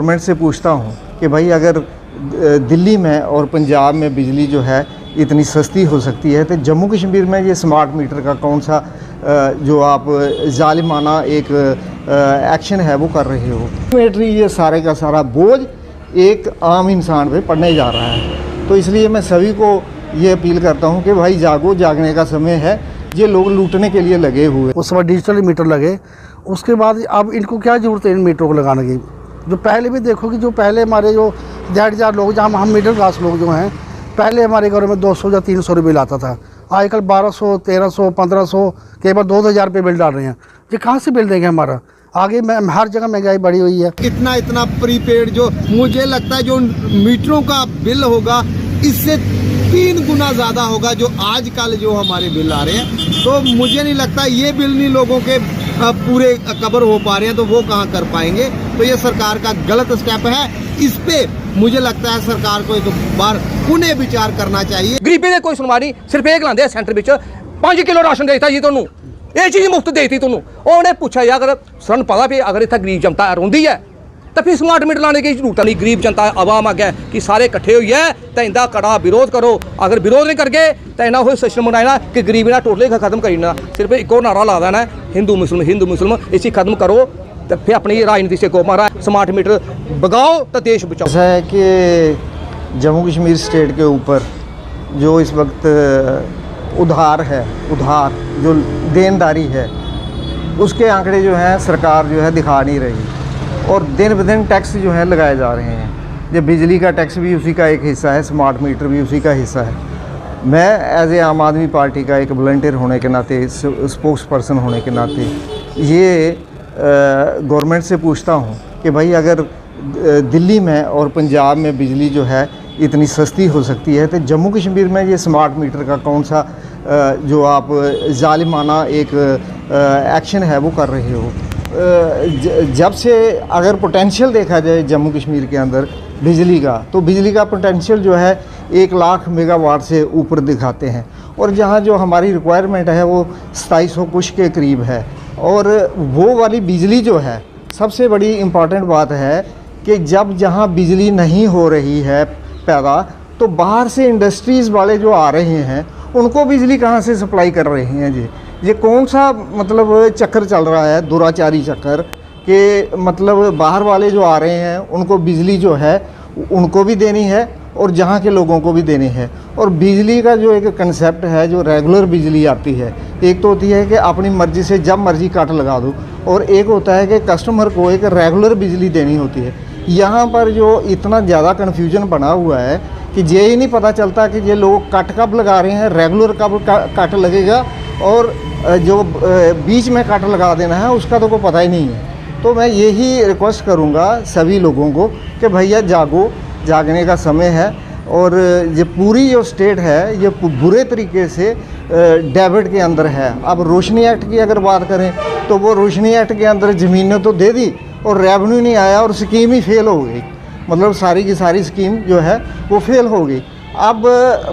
Government से पूछता हूँ कि भाई अगर दिल्ली में और पंजाब में बिजली जो है इतनी सस्ती हो सकती है तो जम्मू कश्मीर में ये स्मार्ट मीटर का कौन सा जो आप जालिमाना एक एक्शन है वो कर रहे हो। अल्टीमेटली ये सारे का सारा बोझ एक आम इंसान पे पड़ने जा रहा है। तो इसलिए मैं सभी को ये अपील करता हूँ कि भाई जागो, जागने का समय है। ये लोग लूटने के लिए लगे हुए। उस समय डिजिटल मीटर लगे, उसके बाद अब इनको क्या ज़रूरत है इन मीटरों को लगाने की। जो पहले भी देखो कि जो पहले हमारे जो 1,500 लोग, जहाँ हम मिडिल क्लास लोग जो हैं, पहले हमारे घरों में 200 या 300 रुपये आता था। आजकल 1200, 1300, 1500, कई बार 2,000 रुपये बिल डाल रहे हैं। ये कहाँ से बिल देंगे हमारा? आगे हर जगह महंगाई बढ़ी हुई है। इतना प्रीपेड जो मुझे लगता है जो मीटरों का बिल होगा इससे 3 गुना ज़्यादा होगा जो आजकल जो हमारे बिल आ रहे हैं। तो मुझे नहीं लगता ये बिल नहीं लोगों के पूरे कवर हो पा रहे हैं, तो वो कहाँ कर पाएंगे। तो ये सरकार का गलत स्टेप है। इस पे मुझे लगता है सरकार को एक बार पुनः विचार करना चाहिए। गरीबी ने कोई सुनवाई नहीं, सिर्फ एक लाते सेंटर में 5 किलो राशन देता जी तुहानू, ये चीज़ मुफ्त देती तुहानू। उन्हें पूछा यार अगर सन पता भी अगर इतना गरीब जनता रोंदी है तो फिर स्मार्ट मीटर लाने की जरूरत नहीं। गरीब जनता आवाम अगे कि सारे इकट्ठे हुई है तो इनका कड़ा विरोध करो। अगर विरोध नहीं करके तो इन्ना हो सिस्टम बनाना कि गरीबी ना टोटली खत्म करना। सिर्फ एक और नारा ला देना हिंदू मुस्लिम इसी खत्म करो तो फिर अपनी राजनीति से को मारा। स्मार्ट मीटर भगाओ तो देश बचाओ। ऐसा है कि जम्मू कश्मीर स्टेट के ऊपर जो इस वक्त उधार जो देनदारी है उसके आंकड़े जो हैं सरकार जो है दिखा नहीं रही और दिन ब दिन टैक्स जो है लगाए जा रहे हैं। ये बिजली का टैक्स भी उसी का एक हिस्सा है, स्मार्ट मीटर भी उसी का हिस्सा है। मैं एज ए आम आदमी पार्टी का एक वॉलंटियर होने के नाते, स्पोक्स पर्सन होने के नाते ये गवर्नमेंट से पूछता हूँ कि भाई अगर दिल्ली में और पंजाब में बिजली जो है इतनी सस्ती हो सकती है तो जम्मू कश्मीर में ये स्मार्ट मीटर का कौन सा जो आप जालिमाना एक एक्शन है वो कर रहे हो। जब से अगर पोटेंशियल देखा जाए जम्मू कश्मीर के अंदर बिजली का, तो बिजली का पोटेंशियल जो है 1 लाख मेगावाट से ऊपर दिखाते हैं और जहाँ जो हमारी रिक्वायरमेंट है वो 2700 कुछ के करीब है। और वो वाली बिजली जो है, सबसे बड़ी इम्पॉर्टेंट बात है कि जब जहाँ बिजली नहीं हो रही है पैदा, तो बाहर से इंडस्ट्रीज़ वाले जो आ रहे हैं उनको बिजली कहाँ से सप्लाई कर रहे हैं जी। ये कौन सा मतलब चक्कर चल रहा है, दुराचारी चक्कर कि मतलब बाहर वाले जो आ रहे हैं उनको बिजली जो है उनको भी देनी है और जहाँ के लोगों को भी देनी है। और बिजली का जो एक कंसेप्ट है, जो रेगुलर बिजली आती है, एक तो होती है कि अपनी मर्ज़ी से जब मर्ज़ी कट लगा दो और एक होता है कि कस्टमर को एक रेगुलर बिजली देनी होती है। यहाँ पर जो इतना ज़्यादा कन्फ्यूजन बना हुआ है कि ये ही नहीं पता चलता कि ये लोग कट कब लगा रहे हैं, रेगुलर कब कट लगेगा और जो बीच में कट लगा देना है उसका तो कोई पता ही नहीं है। तो मैं यही रिक्वेस्ट करूँगा सभी लोगों को कि भैया जागो, जागने का समय है। और ये पूरी जो स्टेट है ये बुरे तरीके से डेबिट के अंदर है। अब रोशनी एक्ट की अगर बात करें तो वो रोशनी एक्ट के अंदर ज़मीनें तो दे दी और रेवेन्यू नहीं आया और स्कीम ही फेल हो गई। मतलब सारी की सारी स्कीम जो है वो फेल हो गई। अब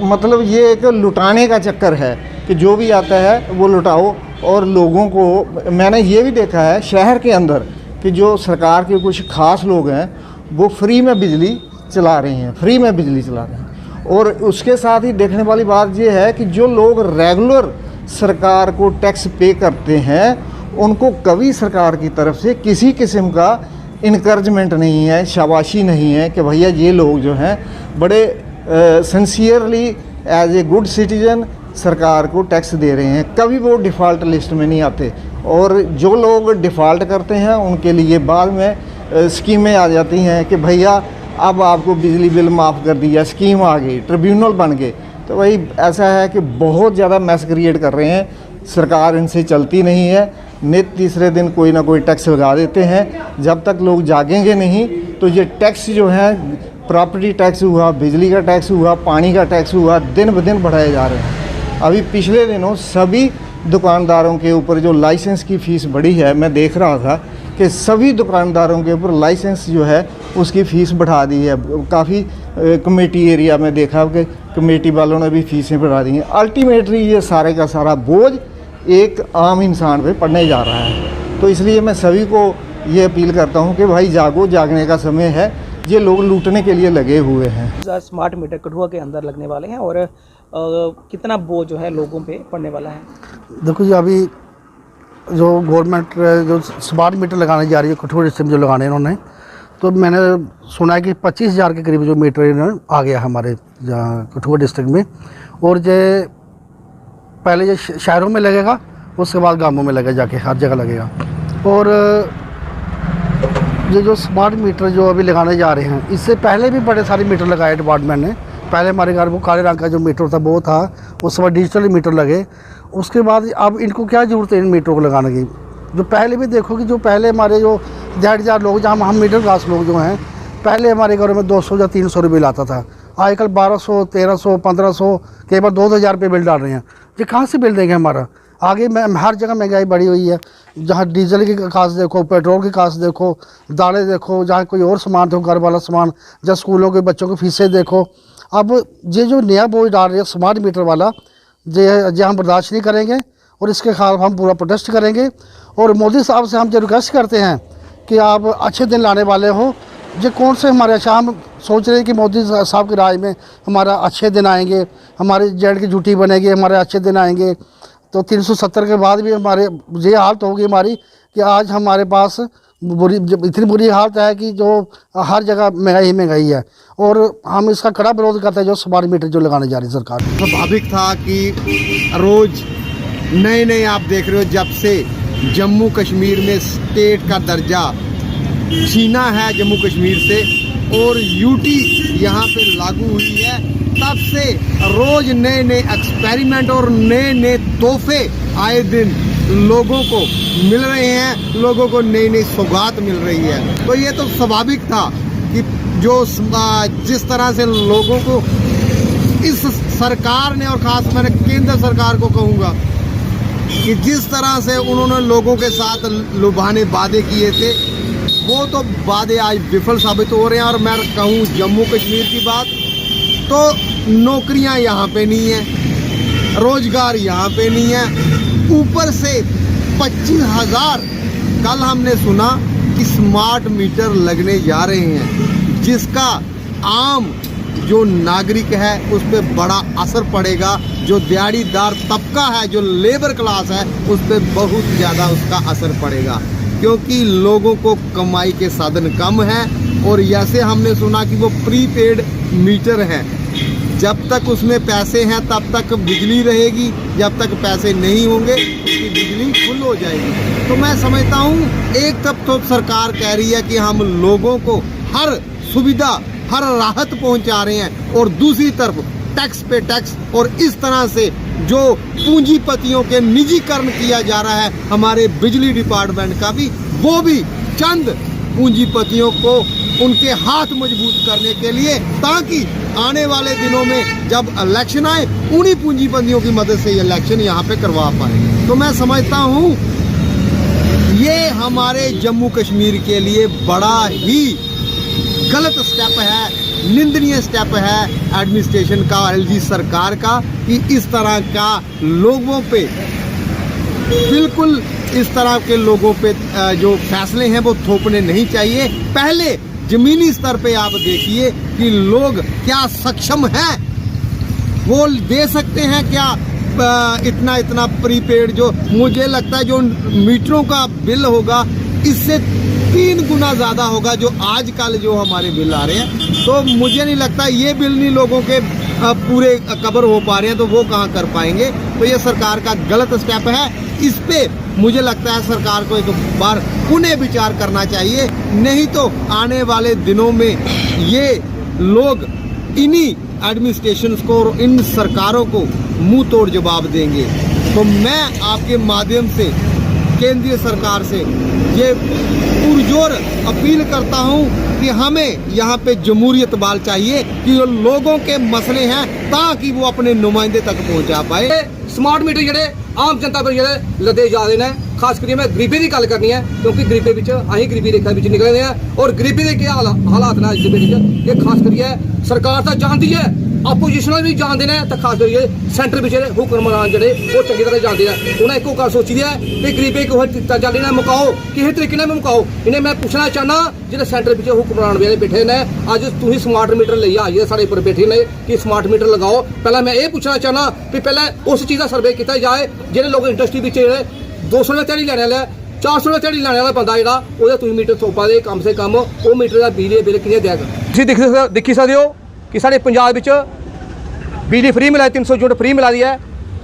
मतलब ये एक लुटाने का चक्कर है कि जो भी आता है वो लुटाओ। और लोगों को मैंने ये भी देखा है शहर के अंदर कि जो सरकार के कुछ ख़ास लोग हैं वो फ्री में बिजली चला रहे हैं, और उसके साथ ही देखने वाली बात ये है कि जो लोग रेगुलर सरकार को टैक्स पे करते हैं उनको कभी सरकार की तरफ से किसी किस्म का इनकरेजमेंट नहीं है, शाबाशी नहीं है कि भैया ये लोग जो हैं बड़े sincerely as a good citizen सरकार को टैक्स दे रहे हैं। कभी वो डिफ़ॉल्ट लिस्ट में नहीं आते और जो लोग डिफ़ॉल्ट करते हैं उनके लिए बाद में स्कीमें आ जाती हैं कि भैया अब आपको बिजली बिल माफ़ कर दिया, स्कीम आ गई, ट्रिब्यूनल बन गए। तो वही ऐसा है कि बहुत ज़्यादा मैस क्रिएट कर रहे हैं। सरकार इनसे चलती नहीं है, नित तीसरे दिन कोई ना कोई टैक्स लगा देते हैं। जब तक लोग जागेंगे नहीं तो ये टैक्स जो है, प्रॉपर्टी टैक्स हुआ, बिजली का टैक्स हुआ, पानी का टैक्स हुआ, दिन ब दिन बढ़ाए जा रहे हैं। अभी पिछले दिनों सभी दुकानदारों के ऊपर जो लाइसेंस की फ़ीस बढ़ी है, मैं देख रहा था कि सभी दुकानदारों के ऊपर लाइसेंस जो है उसकी फ़ीस बढ़ा दी है। काफ़ी कमेटी एरिया में देखा कि कमेटी वालों ने भी फ़ीसें बढ़ा दी हैं। अल्टीमेटली ये सारे का सारा बोझ एक आम इंसान पे पड़ने जा रहा है। तो इसलिए मैं सभी को ये अपील करता हूँ कि भाई जागो, जागने का समय है। ये लोग लूटने के लिए लगे हुए हैं। स्मार्ट मीटर कठुआ के अंदर लगने वाले हैं और कितना बोझ जो है लोगों पे पड़ने वाला है? देखो जी, अभी जो गवर्नमेंट जो स्मार्ट मीटर लगाने जा रही है कठुआ डिस्ट्रिक्ट में, जो लगाने इन्होंने, तो मैंने सुना है कि 25,000 के करीब जो मीटर इन्होंने आ गया हमारे कठुआ डिस्ट्रिक्ट में। और जो पहले जो शहरों में लगेगा, उसके बाद गांवों में लगेगा, जाके हर जगह लगेगा। और ये जो स्मार्ट मीटर जो अभी लगाने जा रहे हैं, इससे पहले भी बड़े सारे मीटर लगाए डिपार्टमेंट ने। पहले हमारे घर वो काले रंग का जो मीटर था वो था, उसके बाद डिजिटल मीटर लगे। उसके बाद अब इनको क्या ज़रूरत है इन मीटरों को लगाने की? जो पहले भी देखो कि जो पहले हमारे जो दिहाड़ीदार लोग, जहाँ हम मिडिल क्लास लोग जो हैं, पहले हमारे घरों में 200 या 300 रुपये बिल आता था। आजकल 1200, 1300, 1500, कई बार 2000 रुपये बिल डाल रहे हैं। ये कहाँ से बिल देंगे हमारा? आगे हर जगह महंगाई बढ़ी हुई है। जहाँ डीजल की कास्ट देखो, पेट्रोल की कास्ट देखो, दालें देखो, जहाँ कोई और सामान देखो, घर वाला सामान, जहाँ स्कूलों के बच्चों की फीसें देखो। अब ये जो नया बोझ डाल रहे हैं स्मार्ट मीटर वाला, ये हम बर्दाश्त नहीं करेंगे और इसके खिलाफ हम पूरा प्रोटेस्ट करेंगे। और मोदी साहब से हम जो रिक्वेस्ट करते हैं कि आप अच्छे दिन लाने वाले हो। ये कौन से हमारे अच्छा, हम सोच रहे हैं कि मोदी साहब के राज में हमारा अच्छे दिन आएंगे, हमारी जेड की झूठी बनेगी, हमारे अच्छे दिन आएंगे। तो 370 के बाद भी हमारे ये हालत होगी हमारी कि आज हमारे पास इतनी बुरी हालत है कि जो हर जगह महंगाई है। और हम इसका कड़ा विरोध करते हैं जो स्मार्ट मीटर जो लगाने जा रही है सरकार। स्वाभाविक था कि रोज नए नए, आप देख रहे हो, जब से जम्मू कश्मीर में स्टेट का दर्जा छीना है जम्मू कश्मीर से और यूटी यहाँ पे लागू हुई है, तब से रोज नए नए एक्सपेरिमेंट और नए नए तोहफे आए दिन लोगों को मिल रहे हैं, लोगों को नई नई सौगात मिल रही है। तो ये तो स्वाभाविक था कि जो जिस तरह से लोगों को इस सरकार ने, और खास मैंने केंद्र सरकार को कहूँगा कि जिस तरह से उन्होंने लोगों के साथ लुभाने वादे किए थे, वो तो वादे आज विफल साबित हो रहे हैं। और मैं कहूँ जम्मू कश्मीर की बात, तो नौकरियां यहाँ पे नहीं है, रोजगार यहाँ पे नहीं है, ऊपर से 25,000 कल हमने सुना कि स्मार्ट मीटर लगने जा रहे हैं, जिसका आम जो नागरिक है उस पर बड़ा असर पड़ेगा। जो दिहाड़ीदार तबका है, जो लेबर क्लास है, उस पर बहुत ज़्यादा उसका असर पड़ेगा, क्योंकि लोगों को कमाई के साधन कम हैं। और जैसे हमने सुना कि वो प्रीपेड मीटर है, जब तक उसमें पैसे हैं तब तक बिजली रहेगी, जब तक पैसे नहीं होंगे उसकी बिजली फुल हो जाएगी। तो मैं समझता हूँ एक तरफ तो सरकार कह रही है कि हम लोगों को हर सुविधा, हर राहत पहुँचा रहे हैं, और दूसरी तरफ टैक्स पे टैक्स, और इस तरह से जो पूंजीपतियों के निजीकरण किया जा रहा है हमारे बिजली डिपार्टमेंट का भी, वो भी चंद पूंजीपतियों को उनके हाथ मजबूत करने के लिए, ताकि आने वाले दिनों में जब इलेक्शन आए उन्हीं पूंजीपतियों की मदद से ये इलेक्शन यहाँ पे करवा पाए। तो मैं समझता हूँ ये हमारे जम्मू कश्मीर के लिए बड़ा ही गलत स्टेप है, निंदनीय स्टेप है एडमिनिस्ट्रेशन का, एलजी सरकार का, कि इस तरह का लोगों पे, बिल्कुल इस तरह के लोगों पे जो फैसले हैं वो थोपने नहीं चाहिए। पहले जमीनी स्तर पे आप देखिए कि लोग क्या सक्षम हैं, वो दे सकते हैं क्या इतना प्रीपेड, जो मुझे लगता है जो मीटरों का बिल होगा इससे 3 गुना ज़्यादा होगा जो आजकल जो हमारे बिल आ रहे हैं। तो मुझे नहीं लगता ये बिल नहीं लोगों के पूरे कवर हो पा रहे हैं, तो वो कहाँ कर पाएंगे। तो ये सरकार का गलत स्टेप है, इस पे मुझे लगता है सरकार को एक बार पुनः विचार करना चाहिए, नहीं तो आने वाले दिनों में ये लोग इन्हीं एडमिनिस्ट्रेशंस को और इन सरकारों को मुंह तोड़ जवाब देंगे। तो मैं आपके माध्यम से केंद्रीय सरकार से ये पुरजोर अपील करता हूँ कि हमें यहाँ पे जमहूरियत बहाल चाहिए, कि जो लोगों के मसले हैं ताकि वो अपने नुमाइंदे तक पहुँचा पाए। स्मार्ट मीटर ਜਿਹੜੇ ਆਮ ਜਨਤਾ ਕੋਲ ਜਿਹੜੇ ਲੱਦੇ ਜਾ ਰਹੇ ਨੇ, ਖਾਸ ਕਰੀ ਮੈਂ ਗਰੀਬੀ ਦੀ ਗੱਲ ਕਰਨੀ ਹੈ ਕਿਉਂਕਿ ਗਰੀਬੀ ਵਿੱਚ ਅਸੀਂ ਗਰੀਬੀ ਰੇਖਾ ਵਿੱਚ ਨਿਕਲਦੇ ਆ ਔਰ ਗਰੀਬੀ ਦੇ ਕੀ ਹਾਲਾਤ ਨੇ ਅੱਜ ਦੇ ਵਿੱਚ ਇਹ ਖਾਸ ਕਰੀਏ ਸਰਕਾਰ ਤਾਂ ਜਾਣਦੀ ਹੈ ਆਪੋਜੀਸ਼ਨ ਵੀ ਜਾਣਦੇ ਨੇ ਤਾਂ ਖਾਸ ਕਰੀਏ ਸੈਂਟਰ ਵਿੱਚ ਜਿਹੜੇ ਹੁਕਮਰਾਨ ਜਿਹੜੇ ਉਹ ਚੰਗੀ ਤਰ੍ਹਾਂ ਜਾਣਦੇ ਨੇ ਉਹਨਾਂ ਇੱਕੋ ਗੱਲ ਸੋਚੀ ਹੈ ਕਿ ਗਰੀਬੀ ਕੋ ਦਿੱਤਾ ਜਾਂਦੀ ਨਾ ਮੁਕਾਓ ਕਿਸੇ ਤਰੀਕੇ ਨਾਲ ਮੁਕਾਓ ਇਹਨੇ ਮੈਂ ਪੁੱਛਣਾ ਚਾਹਨਾ ਜਿਹੜੇ ਸੈਂਟਰ ਵਿੱਚ ਹੁਕਮਰਾਨ ਵੇਲੇ ਬੈਠੇ ਨੇ ਅੱਜ ਤੁਸੀਂ ਸਮਾਰਟ ਮੀਟਰ ਲਈ ਆਈਏ ਸਾਡੇ ਉੱਪਰ ਬੈਠੇ ਨੇ ਕਿ ਸਮਾਰਟ ਮੀਟਰ ਲਗਾਓ ਪਹਿਲਾਂ ਮੈਂ ਇਹ ਪੁੱਛਣਾ ਚਾਹਨਾ ਵੀ ਪਹਿਲਾਂ ਉਸ ਚੀਜ਼ ਦਾ ਸਰਵੇ ਕੀਤਾ ਜਾਏ ਜਿਹੜੇ ਲੋਕ ਇੰਡਸਟਰੀ ਵਿੱਚ 200 ਦਾ ਦਿਹਾੜੀ ਲੈਣ ਵਾਲਾ 400 ਦਾ ਦਿਹਾੜੀ ਲੈਣ ਵਾਲਾ ਬੰਦਾ ਜਿਹੜਾ ਉਹਦਾ ਤੁਸੀਂ ਮੀਟਰ ਥੋਪਾ ਦੇ ਕਮ ਸੇ ਕਮ ਉਹ ਮੀਟਰ ਦਾ ਬਿੱਲ ਕਿੰਨੇ ਦਿਆਗਾ ਤੁਸੀਂ ਦੇਖੀ ਸਕਦੇ ਹੋ ਕਿ ਸਾਡੇ ਪੰਜਾਬ ਵਿੱਚ ਬਿਜਲੀ ਫ੍ਰੀ ਮਿਲਾ 300 ਯੂਨਿਟ ਫ੍ਰੀ ਮਿਲਾ ਦੀ ਹੈ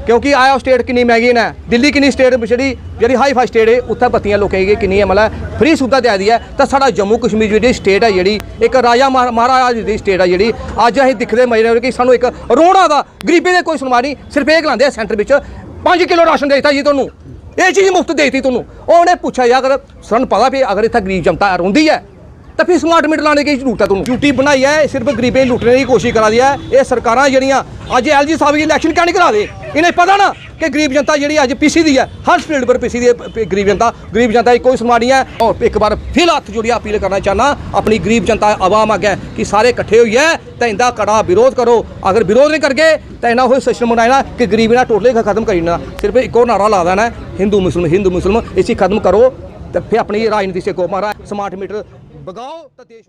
ਕਿਉਂਕਿ ਆਇਆ ਸਟੇਟ ਕਿੰਨੀ ਮਹਿੰਗੀ ਨੇ ਦਿੱਲੀ ਕਿੰਨੀ ਸਟੇਟ ਜਿਹੜੀ ਹਾਈ ਫਾਈ ਸਟੇਟ ਹੈ ਉੱਥੇ ਬੱਤੀਆਂ ਲੋਕਾਂ ਦੀ ਕਿੰਨੀ ਹੈ ਮਤਲਬ ਫ੍ਰੀ ਸੁਵਿਧਾ ਦੇ ਦੀ ਹੈ ਤਾਂ ਸਾਡਾ ਜੰਮੂ ਕਸ਼ਮੀਰ ਜਿਹੜੀ ਸਟੇਟ ਹੈ ਜਿਹੜੀ ਇੱਕ ਰਾਜਾ ਮਹਾਰਾਜਾ ਦੀ ਸਟੇਟ ਹੈ ਜਿਹੜੀ ਅੱਜ ਅਸੀਂ ਦਿਖਦੇ ਮਜੇ ਕਿ ਸਾਨੂੰ ਇੱਕ ਰੋੜਾ ਦਾ ਗਰੀਬੀ ਦੇ ਕੋਈ ਸੁਣਵਾਈ ਨਹੀਂ ਸਿਰਫ ਇਹ ਲਾਉਂਦੇ ਆ ਸੈਂਟਰ ਵਿੱਚ 5 ਕਿਲੋ ਰਾਸ਼ਨ ਦੇ ਦਿੱਤਾ ਜੀ ਤੁਹਾਨੂੰ ਇਹ ਚੀਜ਼ ਮੁਫਤ ਦੇ ਦਿੱਤੀ ਤੁਹਾਨੂੰ ਉਹਨੇ ਪੁੱਛਿਆ ਯਾਰ ਅਗਰ ਸਾਨੂੰ ਪਤਾ ਵੀ ਅਗਰ ਇੱਥੇ ਗਰੀਬ ਜਨਤਾ ਰੋਂਦੀ ਹੈ ਤਾਂ ਫਿਰ ਸਮਾਰਟ ਮੀਟਰ ਲਾਣੇ ਦੀ ਜ਼ਰੂਰਤ ਹੈ ਤੁਹਾਨੂੰ ਡਿਊਟੀ ਬਣਾਈ ਹੈ ਸਿਰਫ ਗਰੀਬੇ ਲੁੱਟਣੇ ਦੀ ਕੋਸ਼ਿਸ਼ ਕਰਾ ਦੀ ਹੈ ਇਹ ਸਰਕਾਰਾਂ ਜਿਹੜੀਆਂ ਅੱਜ ਐਲਜੀ ਸਾਹਿਬ ਦੀ ਇਲੈਕਸ਼ਨ ਕਿਉਂ ਨਹੀਂ ਕਰਾ ਦੇ ਇਹਨੇ ਪਤਾ ਨਾ ਕਿ ਗਰੀਬ ਜਨਤਾ ਜਿਹੜੀ ਅੱਜ ਪੀਸੀ ਦੀ ਹੈ ਹਰ ਫੀਲਡ ਪਰ ਪੀਸੀ ਦੀ ਗਰੀਬ ਜਨਤਾ ਦੀ ਕੋਈ ਸੁਣਵਾਈ ਨਹੀਂ ਹੈ ਔਰ ਇੱਕ ਵਾਰ ਫਿਰ ਹੱਥ ਜੋੜੀ ਅਪੀਲ ਕਰਨਾ ਚਾਹਨਾ ਆਪਣੀ ਗਰੀਬ ਜਨਤਾ ਆਵਾਮ ਅੱਗੇ ਕਿ ਸਾਰੇ ਇਕੱਠੇ ਹੋਈਏ ਤਾਂ ਇਹਦਾ ਕੜਾ ਵਿਰੋਧ ਕਰੋ ਅਗਰ ਵਿਰੋਧ ਨਹੀਂ ਕਰਗੇ ਤਾਂ ਇਹਨਾਂ ਹੋਏ ਸਿਸਟਮ ਬਣਾਇਆ ਕਿ ਗਰੀਬੀ ਨਾਲ ਟੋਟਲੀ ਖਤਮ ਕਰੀਣਾ ਸਿਰਫ ਇੱਕੋ ਨਾਰਾ ਲਾ ਦੇਣਾ ਹਿੰਦੂ ਮੁਸਲਮ ਇਸੇ ਖਤਮ ਕਰੋ ਤੇ ਫਿਰ ਆਪਣੀ ਰਾਜਨੀਤੀ ਸੇ ਕੋ ਮਾਰਾ ਸਮਾਰਟ ਮੀਟਰ ਬਗਾਓ ਤਾਂ ਦੇਸ਼